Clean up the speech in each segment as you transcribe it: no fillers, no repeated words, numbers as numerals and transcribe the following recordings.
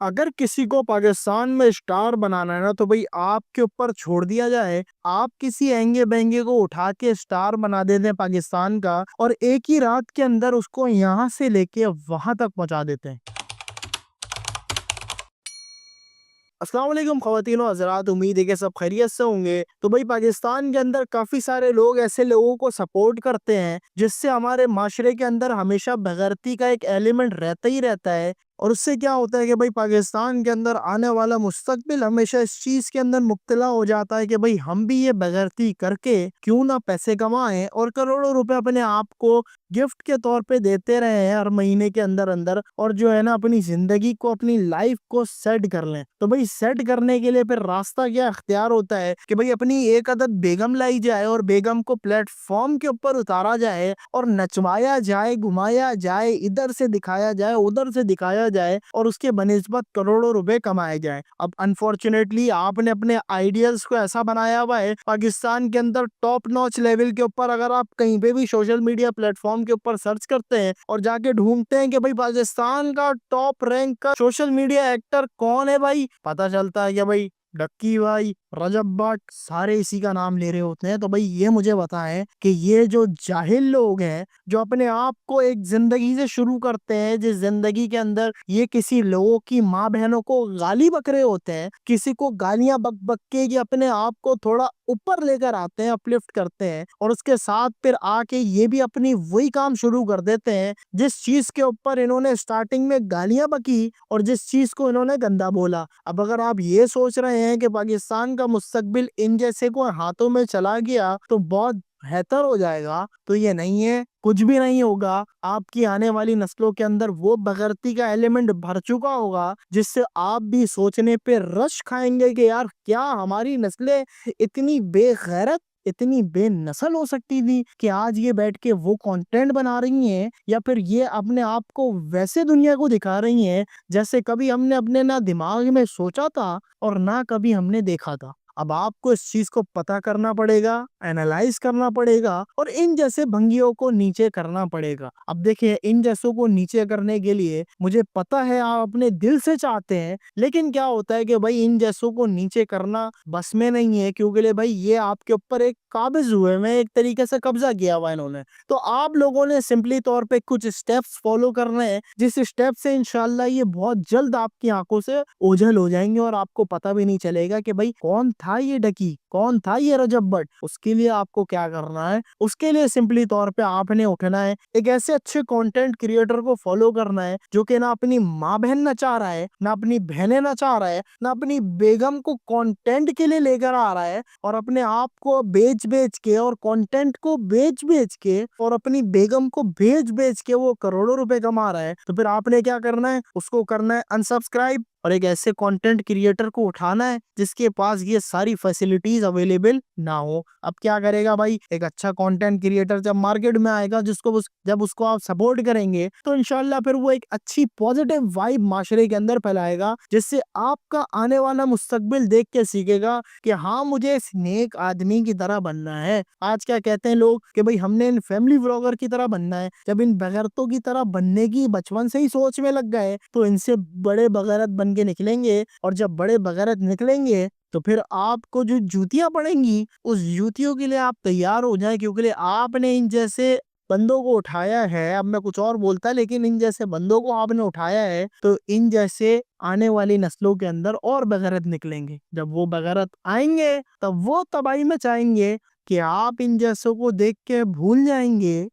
अगर किसी को पाकिस्तान में स्टार बनाना है ना तो भाई आपके ऊपर छोड़ दिया जाए। आप किसी एंगे बेंगे को उठा के स्टार बना देते हैं पाकिस्तान का और एक ही रात के अंदर उसको यहाँ से लेके वहां तक पहुंचा देते हैं। अस्सलाम वालेकुम ख़वातीन व हज़रात, उम्मीद है कि सब खैरियत से होंगे। तो भाई पाकिस्तान के अंदर काफ़ी सारे लोग ऐसे लोगों को सपोर्ट करते हैं जिससे हमारे माशरे के अंदर हमेशा बेगैरती का एक एलिमेंट रहता ही रहता है। और उससे क्या होता है कि भाई पाकिस्तान के अंदर आने वाला मुस्तकबिल हमेशा इस चीज़ के अंदर मुब्तला हो जाता है कि भाई हम भी ये बेगैरती करके क्यों ना पैसे कमाएं और करोड़ों रुपए अपने आप को गिफ्ट के तौर पे देते रहे हैं हर महीने के अंदर अंदर, और जो है ना अपनी जिंदगी को अपनी लाइफ को सेट कर लें। तो भाई सेट करने के लिए फिर रास्ता क्या अख्तियार होता है कि भाई अपनी एक अदद बेगम लाई जाए और बेगम को प्लेटफॉर्म के ऊपर उतारा जाए और नचवाया जाए, घुमाया जाए, इधर से दिखाया जाए, उधर से दिखाया जाए और उसके बनिस्बत करोड़ों रुपए कमाए जाए। अब अनफॉर्चुनेटली आपने अपने आइडियल्स को ऐसा बनाया हुआ है पाकिस्तान के अंदर टॉप नॉच लेवल के ऊपर। अगर आप कहीं पे भी सोशल मीडिया प्लेटफॉर्म के ऊपर सर्च करते हैं और जाके ढूंढते हैं कि भाई पाकिस्तान का टॉप रैंक का सोशल मीडिया एक्टर कौन है, भाई पता चलता है कि भाई डक्की भाई, रजब भट्ट, सारे इसी का नाम ले रहे होते हैं। तो भाई ये मुझे बताएं कि ये जो जाहिल लोग हैं जो अपने आप को एक जिंदगी से शुरू करते हैं जिस जिंदगी के अंदर ये किसी लोगों की माँ बहनों को गाली बक रहे होते हैं, किसी को गालियां बक बक के ये अपने आप को थोड़ा ऊपर लेकर आते हैं, अपलिफ्ट करते हैं, और उसके साथ फिर आके ये भी अपनी वही काम शुरू कर देते हैं जिस चीज के ऊपर इन्होंने स्टार्टिंग में गालियां बकी और जिस चीज को इन्होंने गंदा बोला। अब अगर आप ये सोच रहे हैं कि पाकिस्तान का मुस्तकबिल इन जैसे को हाथों में चला गया तो बहुत बेहतर हो जाएगा, तो ये नहीं है, कुछ भी नहीं होगा। आपकी आने वाली नस्लों के अंदर वो बगैरती का एलिमेंट भर चुका होगा जिससे आप भी सोचने पे रश खाएंगे कि यार क्या हमारी नस्लें इतनी बेगैरत, इतनी बेनस्ल हो सकती थी कि आज ये बैठ के वो कंटेंट बना रही हैं, या फिर ये अपने आप को वैसे दुनिया को दिखा रही हैं जैसे कभी हमने अपने ना दिमाग में सोचा था और ना कभी हमने देखा था। अब आपको इस चीज को पता करना पड़ेगा, एनालाइज करना पड़ेगा और इन जैसे भंगियों को नीचे करना पड़ेगा। अब देखिए, इन जैसों को नीचे करने के लिए मुझे पता है आप अपने दिल से चाहते हैं, लेकिन क्या होता है कि भाई इन जैसों को नीचे करना बस में नहीं है, क्योंकि भाई ये आपके ऊपर एक काबिज हुए में एक तरीके से कब्जा किया हुआ इन्होंने। तो आप लोगों ने सिंपली तौर पे कुछ स्टेप्स फॉलो करने हैं जिस स्टेप से इंशाल्लाह ये बहुत जल्द आपकी आंखों से ओझल हो जाएंगे और आपको पता भी नहीं चलेगा कि भाई कौन था ये डकी, कौन था ये रजब भट्ट। उसके लिए आपको क्या करना है, उसके लिए सिंपली तौर पे आपने उठना है, एक ऐसे अच्छे कंटेंट क्रिएटर को फॉलो करना है जो कि ना अपनी माँ बहन नचा रहा है, ना अपनी बहनें नचा रहा है, ना अपनी बेगम को कंटेंट के लिए लेकर आ रहा है और अपने आप को बेच बेच के और कंटेंट को बेच बेच के और अपनी बेगम को बेच बेच के वो करोड़ों रुपए कमा रहा है। तो फिर आपने क्या करना है, उसको करना है अनसब्सक्राइब और एक ऐसे कंटेंट क्रिएटर को उठाना है जिसके पास ये सारी फैसिलिटीज अवेलेबल ना हो। अब क्या करेगा भाई, एक अच्छा कंटेंट क्रिएटर जब मार्केट में आएगा जब उसको आप सपोर्ट करेंगे तो इंशाल्लाह फिर वो एक अच्छी पॉजिटिव वाइब माशरे के अंदर फैलाएगा जिससे आपका आने वाला मुस्तकबिल देख के सीखेगा कि हाँ मुझे इस नेक आदमी की तरह बनना है। आज क्या कहते हैं लोग कि भाई हमने इन फैमिली व्लॉगर की तरह बनना है। जब इन बगैरतों की तरह बनने की बचपन से ही सोच में लग गए तो इनसे बड़े बगैरत बन के निकलेंगे, और जब बड़े बगैरत निकलेंगे तो फिर आपको जो जूतियां पड़ेंगी उस जूतियों के लिए आप तैयार हो जाएं, क्योंकि आपने इन जैसे बंदों को उठाया है। अब मैं कुछ और बोलता लेकिन इन जैसे बंदों को आपने उठाया है तो इन जैसे आने वाली नस्लों के अंदर और बगैरत निकलेंगे। जब वो बगैरत आएंगे तब वो तबाही में चाहेंगे कि आप इन जैसों को देख के भूल जाएंगे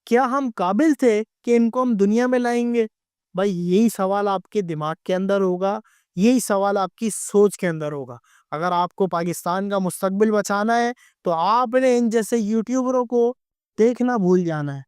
क्या हम काबिल थे कि इनको हम दुनिया में लाएंगे। भाई यही सवाल आपके दिमाग के अंदर होगा, यही सवाल आपकी सोच के अंदर होगा। अगर आपको पाकिस्तान का मुस्तकबिल बचाना है तो आपने इन जैसे यूट्यूबरों को देखना भूल जाना है।